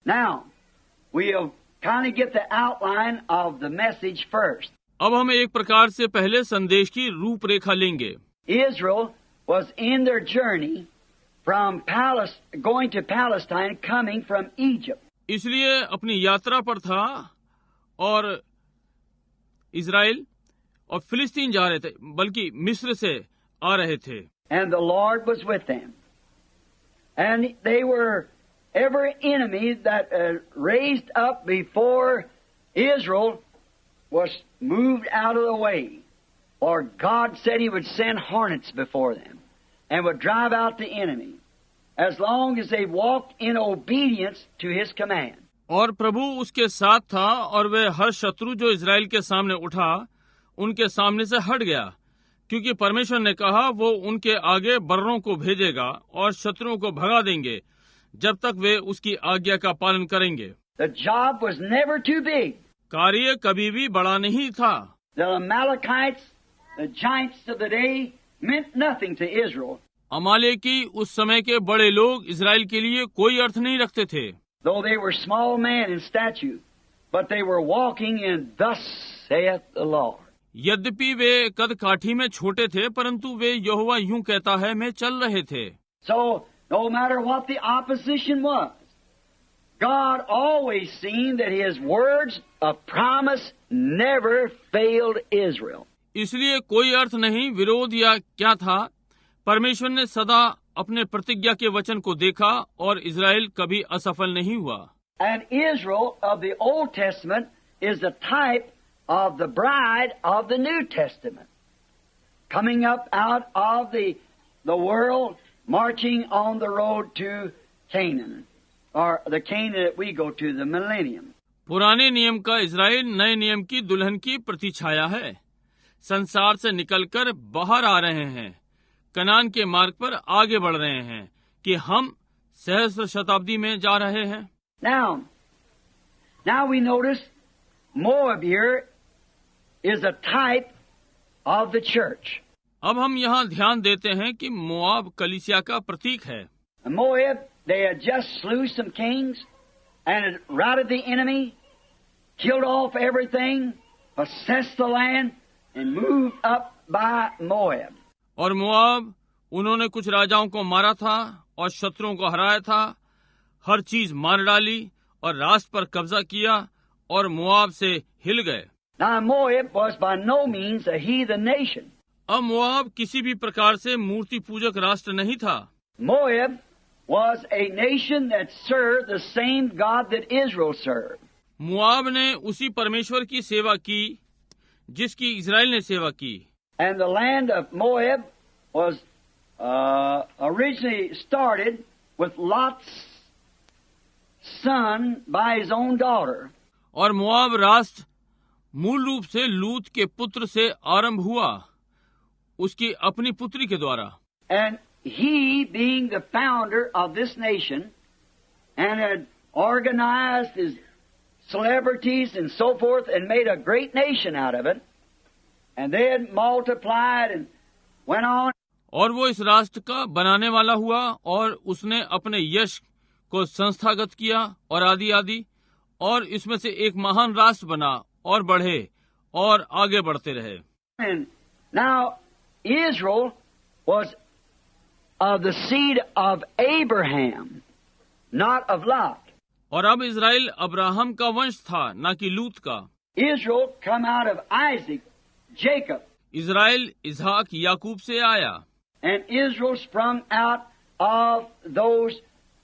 Now, we'll kind of get the outline of the message first. अब हम एक प्रकार से पहले संदेश की रूपरेखा लेंगे। Israel was in their journey from going to Palestine, coming from Egypt. इसलिए अपनी यात्रा पर था और इजराइल और फिलिस्तीन जा रहे थे, बल्कि मिस्र से आ रहे थे। And the Lord was with them. And they were every enemy that raised up before Israel was moved out of the way. For God said He would send hornets before them and would drive out the enemy as long as they walked in obedience to His command. और प्रभु उसके साथ था और वह हर शत्रु जो Israel के सामने उठा उनके सामने से हट गया, क्योंकि परमेश्वर ने कहा वो उनके आगे बर्रों को भेजेगा और शत्रुओं को भगा देंगे जब तक वे उसकी आज्ञा का पालन करेंगे। The job was never too big. कार्य कभी भी बड़ा नहीं था। The Amalekites, the giants of the day, meant nothing to Israel. अमालेकी उस समय के बड़े लोग इजराइल के लिए कोई अर्थ नहीं रखते थे। Though they were small men in stature, but they were walking in thus saith the Lord. यद्यपि वे कद काठी में छोटे थे, परंतु वे यहोवा यूं कहता है में चल रहे थे। So, no matter what the opposition was, God always seen that His words of promise never failed Israel. इसलिए कोई अर्थ नहीं विरोध या क्या था, परमेश्वर ने सदा अपने प्रतिज्ञा के वचन को देखा और इजराइल कभी असफल नहीं हुआ। And Israel of the Old Testament is the type of the bride of the New Testament, coming up out of the world, marching on the road to Canaan, or the Canaan that we go to, the millennium. पुराने नियम का Israel नए नियम की दुल्हन की प्रतिछाया है, संसार से निकलकर बाहर आ रहे हैं, कनान के मार्ग पर आगे बढ़ रहे हैं कि हम सहस्र शताब्दी में जा रहे हैं। Now we notice Moab here is a type of the church. अब हम यहाँ ध्यान देते हैं कि मोआब कलीसिया का प्रतीक है। Moab, they had just slew some kings and had routed the enemy, killed off everything, possessed the land, and moved up by Moab. और मोआब, उन्होंने कुछ राजाओं को मारा था और शत्रुओं को हराया था, हर चीज मार डाली और राष्ट्र पर कब्जा किया और मोआब से हिल गए। Now Moab was by no means a heathen nation. अब मोआब किसी भी प्रकार से मूर्ति पूजक राष्ट्र नहीं था। Moab was a nation that served the same God that Israel served. Moab ने उसी परमेश्वर की सेवा की जिसकी इजराइल ने सेवा की। And the land of Moab was originally started with Lot's son by his own daughter. और मोआब राष्ट्र मूल रूप से लूत के पुत्र से आरंभ हुआ, उसकी अपनी पुत्री के द्वारा। And he, being the founder of this nation, and had organized his celebrities and so forth, and made a great nation out of it, and they had multiplied and went on. और वो इस राष्ट्र का बनाने वाला हुआ और उसने अपने यश को संस्थागत किया और आदि आदि, और इसमें से एक महान राष्ट्र बना और बढ़े और आगे बढ़ते रहे। And now Israel was of the seed of Abraham, not of Lot. और अब इजराइल अब्राहम का वंश था, न कि लूत का। Israel come out of Isaac, Jacob. Israel इसहाक याकूब से आया। And Israel sprung out of those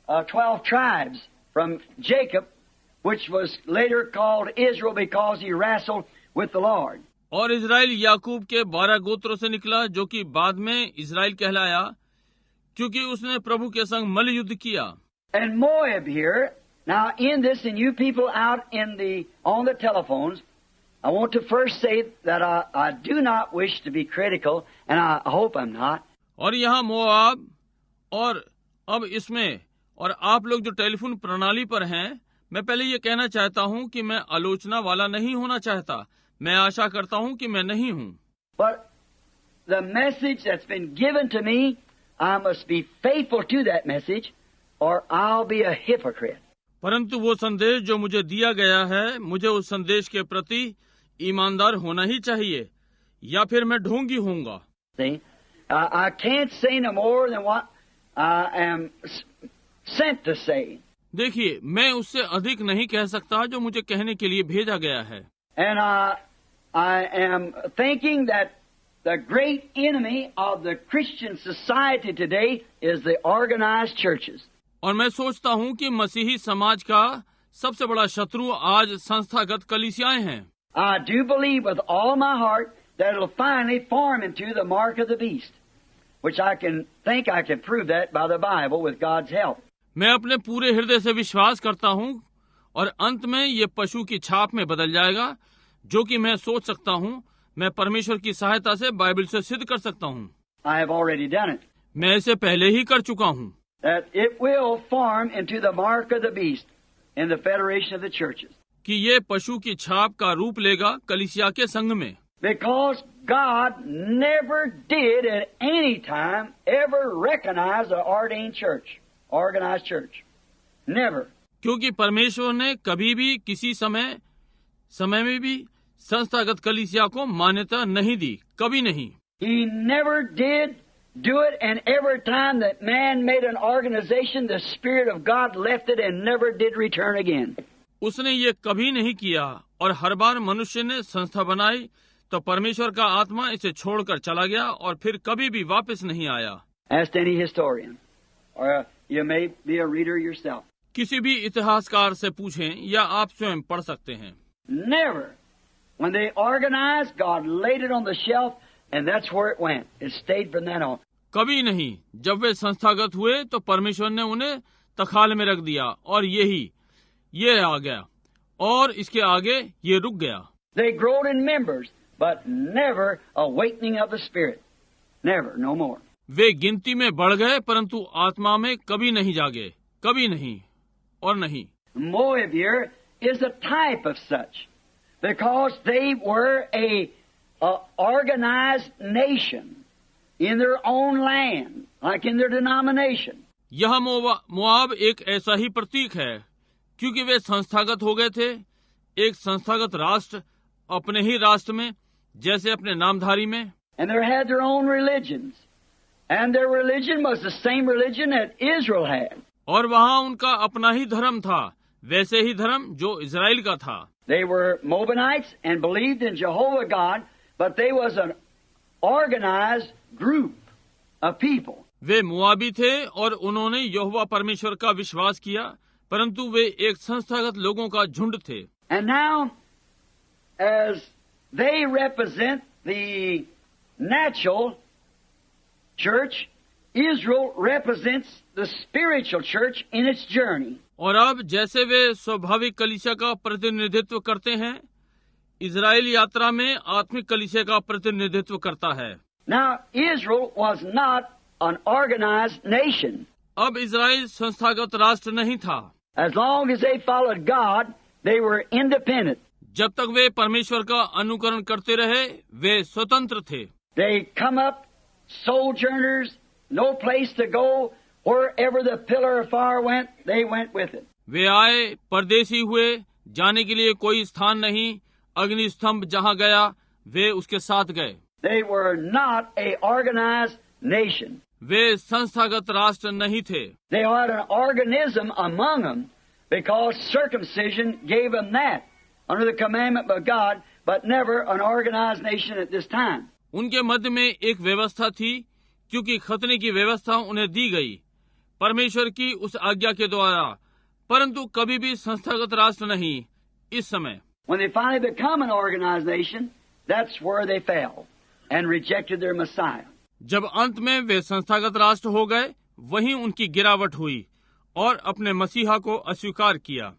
12 tribes from Jacob, which was later called Israel because he wrestled with the Lord. और इजराइल याकूब के 12 गोत्रों से निकला, जो कि बाद में इजराइल कहलाया, क्योंकि उसने प्रभु के संग मल्ल युद्ध किया। And Moab here, now in this, and you people out on the telephones, I want to first say that I do not wish to be critical, and I hope I'm not. और यहाँ मोआब, और अब इसमें, और आप लोग जो telephone प्रणाली पर हैं, मैं पहले ये कहना चाहता हूँ कि मैं आलोचना वाला नहीं होना चाहता। मैं आशा करता हूँ कि मैं नहीं हूँ। But the message that's been given to me, I must be faithful to that message, or I'll be a hypocrite. परंतु वो संदेश जो मुझे दिया गया है, मुझे उस संदेश के प्रति ईमानदार होना ही चाहिए, या फिर मैं ढोंगी होऊंगा। See, I can't say no more than what I am sent to say. देखिए, मैं उससे अधिक नहीं कह सकता जो मुझे कहने के लिए भेजा गया है। And I am thinking that the great enemy of the Christian society today is the organized churches. और मैं सोचता हूँ कि मसीही समाज का सबसे बड़ा शत्रु आज संस्थागत कलीसियाएं हैं। I do believe with all my heart that it'll finally form into the mark of the beast, which I can prove that by the Bible with God's help. मैं अपने पूरे हृदय से विश्वास करता हूँ और अंत में ये पशु की छाप में बदल जाएगा, जो कि मैं सोच सकता हूँ मैं परमेश्वर की सहायता से बाइबल से सिद्ध कर सकता हूँ। I have already done it. मैं इसे पहले ही कर चुका हूँ। That it will form into the mark of the beast in the federation of the churches. कि ये पशु की छाप का रूप लेगा कलीसिया के संघ में। Because God never did at any time ever recognize an ordained church, organized church. Never. क्योंकि परमेश्वर ने कभी भी किसी समय में भी संस्थागत कलीसिया को मान्यता नहीं दी, कभी नहीं। He never did do it, and every time that man made an organization, the Spirit of God left it and never did return again. उसने ये कभी नहीं किया, और हर बार मनुष्य ने संस्था बनाई तो परमेश्वर का आत्मा इसे छोड़कर चला गया और फिर कभी भी वापस नहीं आया। Ask any historian, or you may be a reader yourself. किसी भी इतिहासकार से पूछें या आप स्वयं पढ़ सकते हैं। Never. When they organized, God laid it on the shelf, and that's where it went. It stayed from then on. कभी नहीं। जब वे संस्थागत हुए तो परमेश्वर ने उन्हें तखाल में रख दिया और ये आ गया और इसके आगे ये रुक गया। They growed in members, but never awakening of the Spirit. Never, no more. वे गिनती में बढ़ गए परंतु आत्मा में कभी नहीं जागे, कभी नहीं और नहीं। Moab here is a type of such, because they were a organized nation in their own land, like in their denomination. यह मोआब एक ऐसा ही प्रतीक है, क्योंकि वे संस्थागत हो गए थे, एक संस्थागत राष्ट्र अपने ही राष्ट्र में, जैसे अपने नामधारी में। And they had their own religions, and their religion was the same religion that Israel had. और वहाँ उनका अपना ही धर्म था, वैसे ही धर्म जो इजराइल का था। They were Moabites and believed in Jehovah God, but they was an organized group of people. वे मुआबी थे और उन्होंने यहोवा परमेश्वर का विश्वास किया, परंतु वे एक संस्थागत लोगों का झुंड थे। And now, as they represent the natural church, Israel represents the spiritual church in its journey. और अब जैसे वे स्वाभाविक कलीसिया का प्रतिनिधित्व करते हैं, इजराइल यात्रा में आत्मिक कलीसिया का प्रतिनिधित्व करता है। Now, Israel was not an organized nation. अब इजराइल संस्थागत राष्ट्र नहीं था। As long as they followed God, they were independent. जब तक वे परमेश्वर का अनुकरण करते रहे, वे स्वतंत्र थे। They come up sojourners, no place to go. Wherever the pillar of fire went, they went with it. वे आए, परदेसी हुए, जाने के लिए कोई स्थान नहीं, अग्नि स्तंभ जहाँ गया, वे उसके साथ गए। They were not a organized nation. वे संस्थागत राष्ट्र नहीं थे। They had an organism among them, because circumcision gave them that under the commandment of God, but never an organized nation at this time. उनके मध्य में एक व्यवस्था थी, क्योंकि खतने की व्यवस्था उन्हें दी गई परमेश्वर की उस आज्ञा के द्वारा, परंतु कभी भी संस्थागत राष्ट्र नहीं इस समय। When they finally become an organized nation, that's where they fell and rejected their Messiah. जब अंत में वे संस्थागत राष्ट्र हो गए, वहीं उनकी गिरावट हुई और अपने मसीहा को अस्वीकार किया।